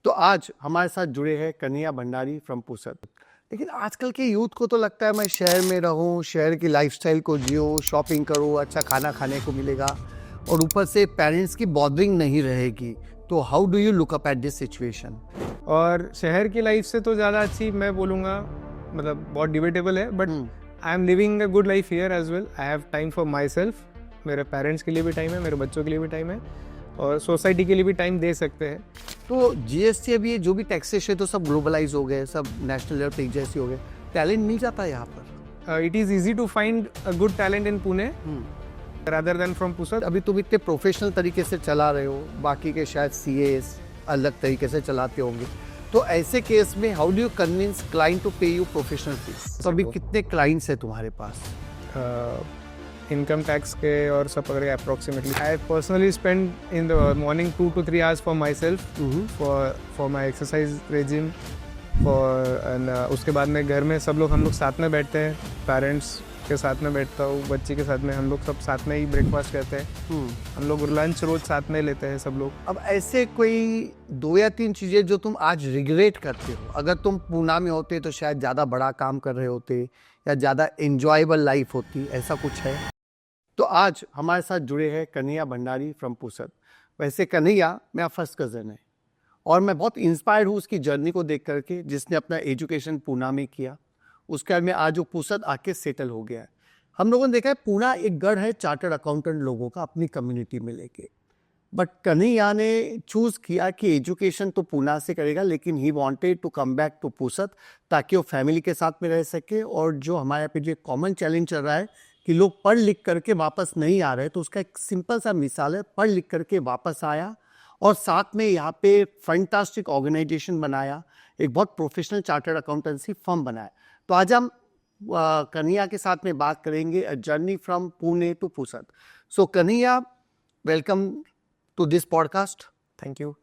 तो आज हमारे साथ जुड़े हैं कन्हैया भंडारी फ्रॉम पुसद। लेकिन आजकल के यूथ को तो लगता है मैं शहर में रहूं, शहर की लाइफस्टाइल को जियो, शॉपिंग करूं, अच्छा खाना खाने को मिलेगा और ऊपर से पेरेंट्स की बॉदरिंग नहीं रहेगी। तो how do you look up at this situation? और शहर की लाइफ से तो ज़्यादा अच्छी मैं बोलूँगा, मतलब बहुत डिबेटेबल है, but I am living a good life here as well. I have time for my self. मेरे पेरेंट्स के लिए भी टाइम है, मेरे बच्चों के लिए भी टाइम है और सोसाइटी के लिए भी टाइम दे सकते हैं। तो जीएसटी अभी ये जो भी टैक्सेस है तो सब ग्लोबलाइज हो गए, सब नेशनल लेवल पे एक जैसे हो गए, टैलेंट मिल जाता है यहाँ पर। It is easy to find a good talent in Pune rather than from Pusad. अभी तुम इतने प्रोफेशनल तरीके से चला रहे हो, बाकी के शायद सीएस अलग तरीके से चलाते होंगे, तो ऐसे केस में how do you convince client to pay you professional fees? तो अभी कितने क्लाइंट्स है तुम्हारे पास? इनकम टैक्स के और सब पकड़ के approximately I personally spend in the morning 2 to 3 hours for my self, for my exercise regime and उसके बाद में घर में सब लोग हम लोग साथ में बैठते हैं। पेरेंट्स के साथ में बैठता हूँ, बच्ची के साथ में, हम लोग सब साथ में ही ब्रेकफास्ट करते हैं। हम लोग लंच रोज साथ में लेते हैं सब लोग। अब ऐसे कोई 2 या 3 चीजें जो तुम आज रिग्रेट करते हो, अगर तुम पूना में होते तो शायद ज्यादा बड़ा काम कर रहे होते या ज्यादा एंजॉयबल लाइफ होती, ऐसा कुछ है? तो आज हमारे साथ जुड़े हैं कन्हैया भंडारी फ्रॉम पुसद। वैसे कन्हैया मेरा फर्स्ट कज़न है और मैं बहुत इंस्पायर्ड हूँ उसकी जर्नी को देख करके, जिसने अपना एजुकेशन पूना में किया, उसके बाद में आज वो पुसद आके सेटल हो गया है। हम लोगों ने देखा है पूना एक गढ़ है चार्टर्ड अकाउंटेंट लोगों का अपनी कम्युनिटी में लेके, बट कन्हैया ने चूज किया कि एजुकेशन तो पूना से करेगा, लेकिन he wanted to come back to Pusad ताकि वो फैमिली के साथ में रह सके। और जो हमारे यहाँ पे जो कॉमन चैलेंज चल रहा है कि लोग पढ़ लिख करके वापस नहीं आ रहे, तो उसका एक सिंपल सा मिसाल है, पढ़ लिख करके वापस आया और साथ में यहाँ पे फैंटास्टिक ऑर्गेनाइजेशन बनाया, एक बहुत प्रोफेशनल चार्टर्ड अकाउंटेंसी फर्म बनाया। तो आज हम कन्हैया के साथ में बात करेंगे a journey from Pune to Pusad. So Kanhaiya, welcome to this podcast. Thank you.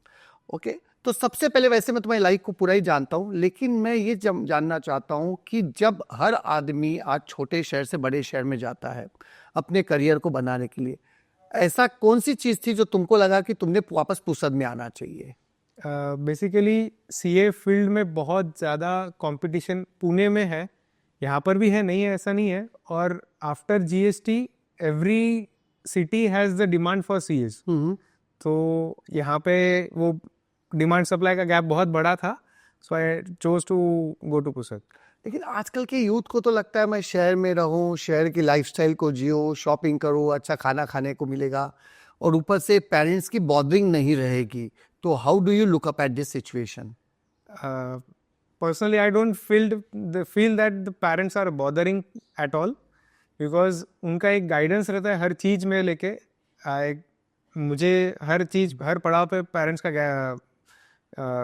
Okay, तो सबसे पहले वैसे मैं तुम्हारी लाइफ को पूरा ही जानता हूँ, लेकिन मैं ये जानना चाहता हूँ कि जब हर आदमी आज छोटे शहर से बड़े शहर में जाता है अपने करियर को बनाने के लिए, ऐसा कौन सी चीज़ थी जो तुमको लगा कि तुमने वापस पुसद में आना चाहिए? बेसिकली सीए फील्ड में बहुत ज़्यादा कंपटीशन पुणे में है, यहाँ पर भी है, नहीं है ऐसा नहीं है। और after GST every city has the demand for CS, तो यहाँ पे वो डिमांड सप्लाई का गैप बहुत बड़ा था, so I chose to go to Pusad. लेकिन आजकल के यूथ को तो लगता है मैं शहर में रहूं, शहर की लाइफस्टाइल को जियो, शॉपिंग करूं, अच्छा खाना खाने को मिलेगा और ऊपर से पेरेंट्स की बॉदरिंग नहीं रहेगी। तो how do you look up at this situation? Personally I don't feel that the parents are bothering at all, because उनका एक गाइडेंस रहता है हर चीज़ में लेके। मुझे हर चीज़, हर पड़ाव पे पेरेंट्स का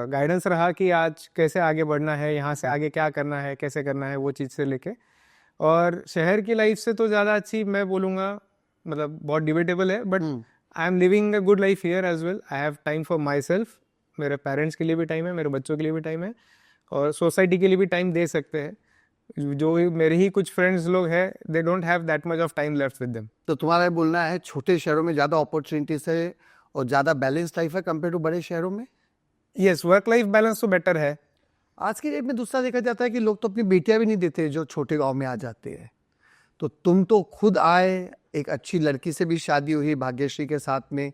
गाइडेंस रहा कि आज कैसे आगे बढ़ना है, यहाँ से आगे क्या करना है, कैसे करना है, वो चीज़ से लेके। और शहर की लाइफ से तो ज़्यादा अच्छी मैं बोलूँगा, मतलब बहुत डिबेटेबल है, but I am living a good life here as well. I have time for my self. मेरे पेरेंट्स के लिए भी टाइम है, मेरे बच्चों के लिए भी टाइम है और सोसाइटी के लिए भी टाइम दे सकते हैं। जो मेरे ही कुछ फ्रेंड्स लोग हैं, they don't have that much of time left with them. तो तुम्हारा बोलना है छोटे शहरों में ज़्यादा अपॉर्चुनिटीज है और ज़्यादा बैलेंस लाइफ है कंपेयर टू बड़े शहरों में? यस, वर्क लाइफ बैलेंस तो बेटर है। आज की डेट में दूसरा देखा जाता है कि लोग तो अपनी बेटियां भी नहीं देते जो छोटे गांव में आ जाते हैं। तो तुम तो खुद आए, एक अच्छी लड़की से भी शादी हुई भाग्यश्री के साथ में,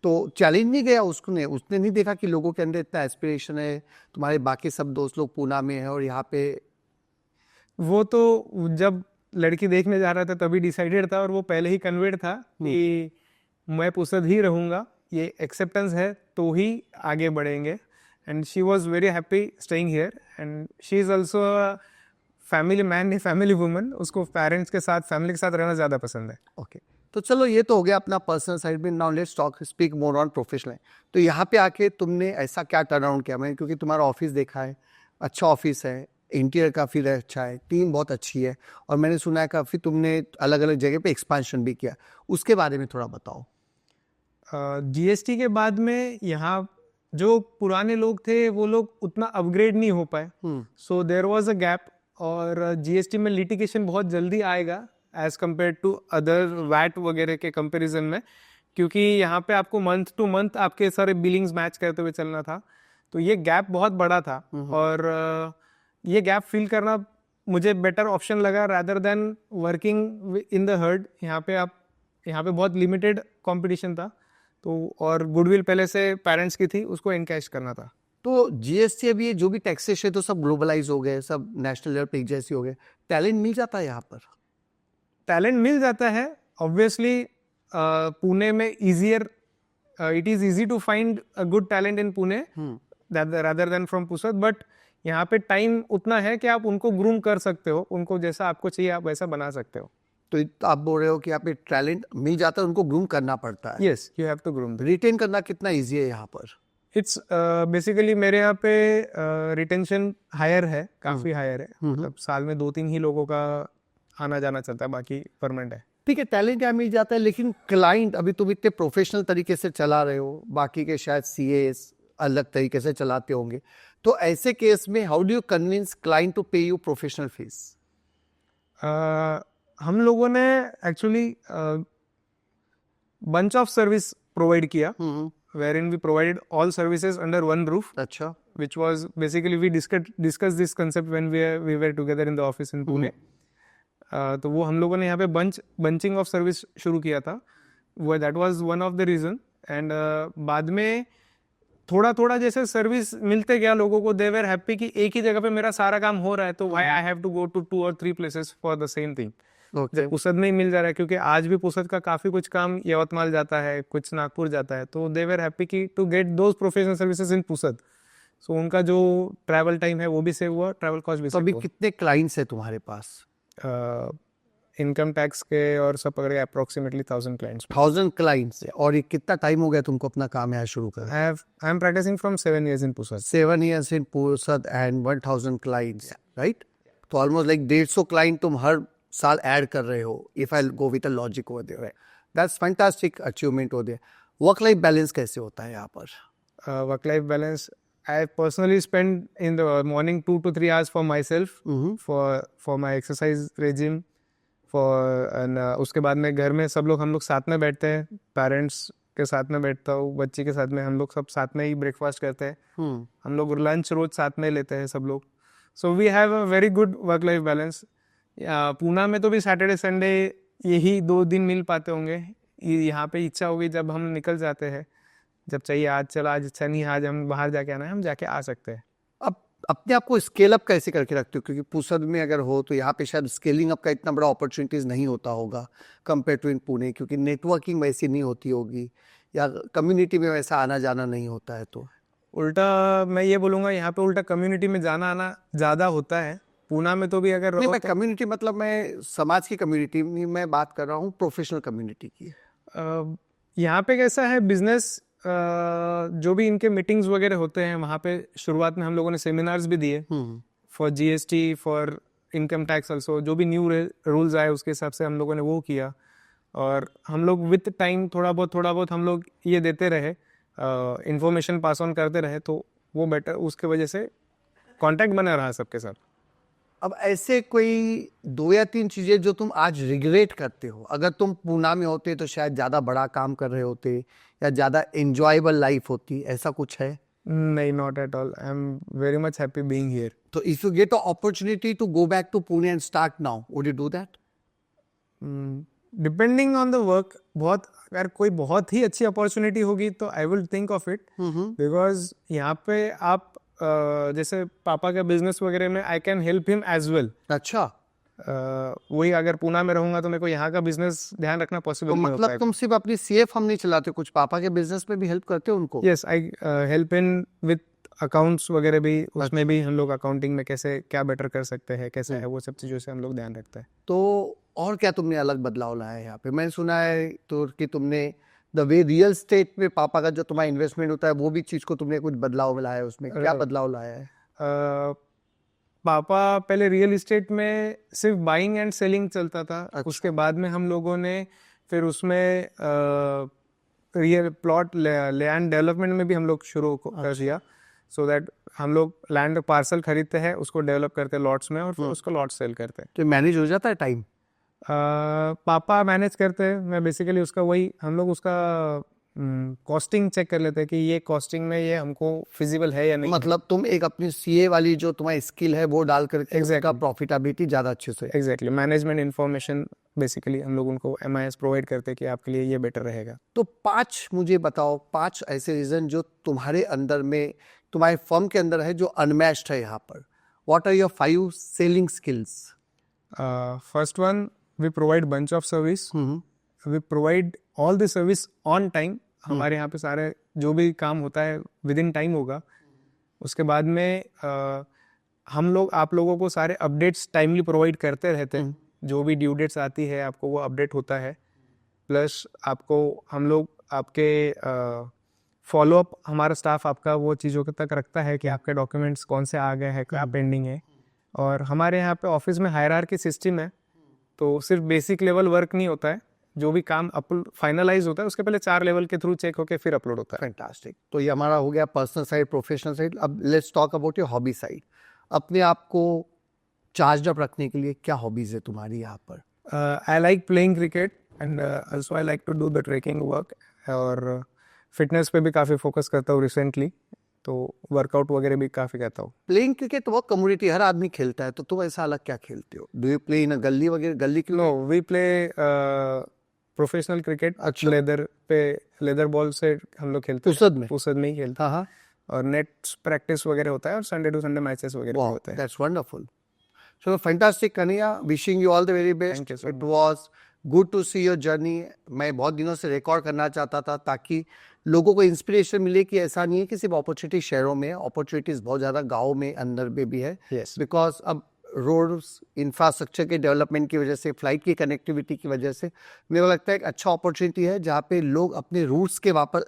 तो चैलेंज नहीं गया उसने नहीं देखा कि लोगों के अंदर इतना एस्पिरेशन है, तुम्हारे बाकी सब दोस्त लोग पूना में हैं और यहाँ पे? वो तो जब लड़की देखने जा रहा था तभी डिसाइडेड था और वो पहले ही कन्वेड था कि मैं पुसद ही रहूँगा, ये एक्सेप्टेंस है तो ही आगे बढ़ेंगे। And she was very happy staying here and she is also family man, family woman. उसको पेरेंट्स के साथ, फैमिली के साथ रहना ज़्यादा पसंद है। ओके, तो चलो ये तो हो गया अपना पर्सनल साइड में। Now let's talk speak more on professional. तो यहाँ पे आके तुमने ऐसा क्या टर्न अराउंड किया? मैंने क्योंकि तुम्हारा ऑफिस देखा है, अच्छा ऑफिस है, इंटीरियर काफ़ी अच्छा है, टीम बहुत अच्छी है और मैंने सुना है काफ़ी तुमने अलग अलग जगह पे एक्सपांशन भी किया, उसके बारे में थोड़ा बताओ। जीएसटी के बाद में यहाँ जो पुराने लोग थे वो लोग उतना अपग्रेड नहीं हो पाए, so there was a gap. और जीएसटी में लिटिगेशन बहुत जल्दी आएगा as compare to other VAT वगैरह के कंपैरिजन में, क्योंकि यहाँ पे आपको मंथ टू मंथ आपके सारे बिलिंग्स मैच करते हुए चलना था। तो ये गैप बहुत बड़ा था और ये गैप फिल करना मुझे बेटर ऑप्शन लगा rather than working in the heard. यहाँ पे बहुत लिमिटेड कंपटीशन था, तो और गुडविल पहले से पेरेंट्स की थी, उसको एनकैश करना था। तो जीएसटी अभी ये जो भी टैक्सेस है तो सब ग्लोबलाइज हो गए, सब नेशनल लेवल पे एक जैसे हो गए, टैलेंट मिल जाता है यहाँ पर? टैलेंट मिल जाता है ऑब्वियसली। पुणे में it is easy to find a good talent in Pune rather than from Pusad, but यहाँ पे टाइम उतना है कि आप उनको ग्रूम कर सकते हो, उनको जैसा आपको चाहिए आप वैसा बना सकते हो। तो आप बोल रहे हो कि यहाँ पे टैलेंट मिल जाता है, उनको ग्रूम करना पड़ता है। Yes, you have to groom. Retain करना कितना इजी है यहाँ पर? इट्स बेसिकली मेरे यहाँ पे रिटेंशन हायर है, काफी हायर है। मतलब साल में 2-3 ही लोगों का आना जाना चलता है, बाकी परमानेंट है। ठीक है, टैलेंट यहाँ मिल जाता है, लेकिन क्लाइंट अभी तुम इतने प्रोफेशनल तरीके से चला रहे हो, बाकी के शायद सीएस अलग तरीके से चलाते होंगे, तो ऐसे केस में how do you convince client to pay you professional fees? हम लोगों ने actually bunch of service provide किया, wherein we provided all services under one roof. अच्छा, which was basically we discussed this concept when we were together in the office in Pune. तो वो हम लोगों ने यहाँ पे बंचिंग ऑफ सर्विस शुरू किया था, वो that was one of the reason. And बाद में थोड़ा थोड़ा जैसे सर्विस मिलते गया लोगों को, दे वर हैप्पी कि एक ही जगह पे मेरा सारा काम हो रहा है, तो why I have to go to 2 or 3 places for the same thing. Okay. Pusad में ही मिल जा रहा है, क्योंकि आज भी पुसद का काफी कुछ काम यवतमाल जाता है, कुछ नागपुर जाता है, तो दे वर हैप्पी कि to get those professional services in Pusad. So उनका जो ट्रैवल टाइम है वो भी सेव हुआ, ट्रैवल कॉस्ट भी तो सेव अभी हुआ। कितने क्लाइंट्स है तुम्हारे पास? इनकम टैक्स के और सब पकड़ के अप्रोक्सीमेटली 1000 क्लाइंट्स। 1000 क्लाइंट्स है, और ये कितना टाइम हो गया तुमको अपना काम यहाँ शुरू कर? I am practising from 7 years in Pusad. 7 years in Pursad and 1000 clients, right? तो ऑलमोस्ट लाइक 150 क्लाइंट तुम हर साल ऐड कर रहे हो, if I go with a logic over there. That's fantastic achievement over there. Work life balance कैसे होता है यहाँ पर? Work life balance, I personally spend in the morning 2 to 3 hours for myself, for my exercise regime, उसके बाद में घर में सब लोग हम लोग साथ में बैठते हैं, पेरेंट्स के साथ में बैठता हूँ, बच्ची के साथ में, हम लोग सब साथ में ही ब्रेकफास्ट करते हैं। हम लोग लंच रोज साथ में लेते हैं सब लोग। So we have a very good work life balance. Poona में तो भी सैटरडे संडे यही 2 दिन मिल पाते होंगे। यहाँ पे इच्छा होगी जब हम निकल जाते हैं, जब चाहिए आज चला, आज अच्छा नहीं, आज हम बाहर जाके आना है, हम जाके आ सकते हैं। अब अपने आप को स्केल अप कैसे करके रखते हो? क्योंकि पुसद में अगर हो तो यहाँ पे शायद स्केलिंग अप का इतना बड़ा अपॉर्चुनिटीज नहीं होता होगा कंपेयर टू इन पुणे, क्योंकि नेटवर्किंग वैसी नहीं होती होगी या कम्युनिटी में वैसा आना जाना नहीं होता है। तो उल्टा मैं ये बोलूँगा, यहाँ पे उल्टा कम्युनिटी में जाना आना ज़्यादा होता है। पूना में तो भी अगर नहीं, मैं कम्युनिटी मतलब मैं समाज की कम्युनिटी नहीं, मैं बात कर रहा हूँ प्रोफेशनल कम्युनिटी की। यहाँ पे कैसा है, बिजनेस जो भी इनके मीटिंग्स वगैरह होते हैं, वहाँ पे शुरुआत में हम लोगों ने सेमिनार्स भी दिए for GST, for income tax also. जो भी न्यू रूल्स आए उसके हिसाब से हम लोगों ने वो किया, और हम लोग विथ टाइम थोड़ा बहुत हम लोग ये देते रहे, इंफॉर्मेशन पास ऑन करते रहे, तो वो बेटर, उसके वजह से कांटेक्ट बना रहा सबके साथ। अब ऐसे कोई 2 या 3 चीजें जो तुम आज रिग्रेट करते हो, अगर तुम पूना में होते तो शायद ज्यादा बड़ा काम कर रहे होते या ज्यादा एंजॉयबल लाइफ होती, ऐसा कुछ है? नहीं, not at all. I am very much happy being here. तो if you get a opportunity to go back to Pune and start now, would you do that? Depending on the work, अगर कोई बहुत ही अच्छी अपॉर्चुनिटी होगी तो I will think of it, because यहाँ पे आप जैसे पापा का बिजनेस वगैरह में I can help him as well. अच्छा, वही अगर पूना में रहूंगा तो मेरे को यहाँ का बिजनेस ध्यान रखना पॉसिबल तो नहीं हो मतलब पाएगा। तुम सिर्फ अपनी सीएफ हम नहीं चलाते, कुछ पापा के बिजनेस में भी हेल्प करते हो उनको? Yes, I help in with accounts वगैरह भी, उसमें भी हम लोग अकाउंटिंग में कैसे क्या बेटर कर सकते हैं, कैसे है, वो सब चीज़ों से हम लोग ध्यान रखते हैं। तो और क्या तुमने अलग बदलाव लाया है यहाँ पे? मैंने सुना है तो कि तुमने द वे रियल स्टेट में पापा का जो तुम्हारा इन्वेस्टमेंट होता है वो भी चीज को तुमने कुछ बदलाव लाया है, उसमें क्या बदलाव लाया है? पापा पहले रियल इस्टेट में सिर्फ बाइंग एंड सेलिंग चलता था। उसके बाद में हम लोगों ने फिर उसमें रियल प्लॉट लैंड डेवलपमेंट में भी हम लोग शुरू कर दिया, सो दैट हम लोग लैंड पार्सल खरीदते हैं, उसको डेवलप करते हैं लॉट्स में, और फिर उसको लॉट सेल करते हैं। तो मैनेज हो जाता है टाइम? पापा मैनेज करते हैं, मैं बेसिकली उसका वही, हम लोग उसका कॉस्टिंग चेक कर लेते हैं कि ये कॉस्टिंग में ये हमको फिजिबल है या नहीं। मतलब तुम एक अपनी सीए वाली जो तुम्हारी स्किल है वो डाल करके Exactly. उसका प्रॉफिटेबिलिटी ज़्यादा अच्छे से। एग्जैक्टली, मैनेजमेंट इन्फॉर्मेशन बेसिकली हम लोग उनको MIS प्रोवाइड करते हैं कि आपके लिए ये बेटर रहेगा। तो 5 मुझे बताओ, 5 ऐसे रीजन जो तुम्हारे अंदर में, तुम्हारे फर्म के अंदर है जो अनमैच्ड है यहाँ पर। What are your 5 selling skills? First one, we provide bunch of service, we provide all the service on time. हमारे यहाँ पे सारे जो भी काम होता है विद इन टाइम होगा। उसके बाद में हम लोग आप लोगों को सारे अपडेट्स टाइमली प्रोवाइड करते रहते हैं। जो भी ड्यू डेट्स आती है आपको वो अपडेट होता है। प्लस आपको हम लोग आपके फॉलोअप, हमारा स्टाफ आपका वो चीज़ों के तक रखता है कि आपके डॉक्यूमेंट्स कौन से आ गए हैं, क्या पेंडिंग है। और हमारे यहाँ पे ऑफिस में हायरार्की सिस्टम है, तो सिर्फ बेसिक लेवल वर्क नहीं होता है। जो भी काम फाइनलाइज होता है उसके पहले 4 लेवल के थ्रू चेक होके फिर अपलोड होता है। फैंटास्टिक। तो ये हमारा हो गया पर्सनल साइड, प्रोफेशनल साइड। अब let's talk about your hobby side. अपने आप को चार्ज अप रखने के लिए क्या हॉबीज है तुम्हारी यहाँ पर? I like playing cricket and also I like to do the trekking work. और फिटनेस पे भी काफ़ी फोकस करता हूँ रिसेंटली, तो वर्कआउट वगैरह भी काफ़ी करता हूँ। प्लेइंग क्रिकेट वो कम्युनिटी हर आदमी खेलता है, तो तुम ऐसा अलग क्या खेलते हो? डू यू प्ले इन गली वगैरह, गली की? No, we play professional cricket. अच्छा। लेदर बॉल से हम लोग खेलते हैं। फुर्सत में? फुर्सत में ही खेलते हैं। हाँ हाँ। और नेट प्रैक्टिस वगैरह होता है और संडे टू संडे मैचेस वगैरह भी होते हैं। That's wonderful. So fantastic, Kaniya. Wishing you all the very best. Thank you so It was good to see your journey. मैं बहुत दिनों से रिकॉर्ड करना चाहता था ताकि लोगों को इंस्पिरेशन मिले कि ऐसा नहीं है कि सिर्फ अपॉर्चुनिटी शहरों में है, अपॉर्चुनिटीज बहुत ज़्यादा गाँव में अंदर में भी है। Yes. बिकॉज अब रोड्स इंफ्रास्ट्रक्चर के डेवलपमेंट की वजह से, फ्लाइट की कनेक्टिविटी की वजह से मेरे को लगता है एक अच्छा अपॉर्चुनिटी है जहाँ पे लोग अपने रूट्स के वापस,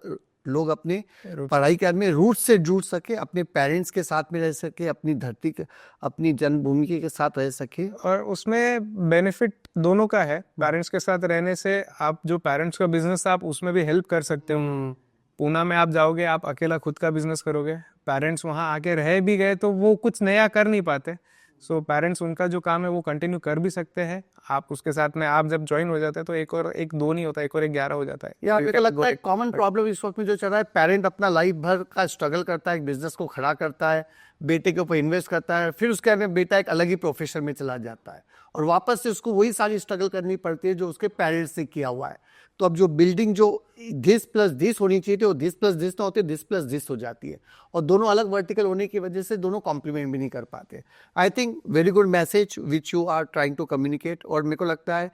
लोग अपने पढ़ाई के में रूट से जुड़ सके, अपने पेरेंट्स के साथ में रह सके, अपनी धरती के, अपनी जन्मभूमि के साथ रह सके। और उसमें बेनिफिट दोनों का है। पेरेंट्स के साथ रहने से आप जो पेरेंट्स का बिजनेस आप उसमें भी हेल्प कर सकते हो। पूना में आप जाओगे, आप अकेला खुद का बिजनेस करोगे, पेरेंट्स वहाँ आके रह भी गए तो वो कुछ नया कर नहीं पाते। सो पेरेंट्स उनका जो काम है वो कंटिन्यू कर भी सकते हैं। आप उसके साथ में आप जब ज्वाइन हो जाते हैं तो एक और एक 2 नहीं होता, एक और एक 11 हो जाता है। या मुझे लगता है कॉमन प्रॉब्लम इस वक्त में जो चल रहा है, पेरेंट अपना लाइफ भर का स्ट्रगल करता है, एक बिजनेस को खड़ा करता है, बेटे के ऊपर इन्वेस्ट करता है, फिर उसके बाद बेटा एक अलग ही प्रोफेशन में चला जाता है और वापस से उसको वही सारी स्ट्रगल करनी पड़ती है जो उसके पेरेंट्स ने किया हुआ है। तो अब जो बिल्डिंग जो दिस प्लस दिस होनी चाहिए थी वो दिस प्लस दिस ना होते, दिस प्लस दिस हो जाती है और दोनों अलग वर्टिकल होने की वजह से दोनों कॉम्प्लीमेंट भी नहीं कर पाते। I think very good message which you are trying to communicate. और मेरे को लगता है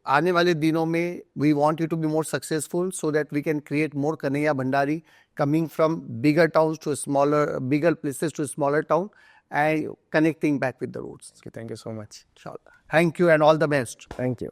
आने वाले दिनों में we want you to be more successful so that we can create more Kanhaiya Bhandari coming from bigger towns to smaller, bigger places to smaller town and connecting back with the roots. Thank you so much. Thank you and all the best. Thank you.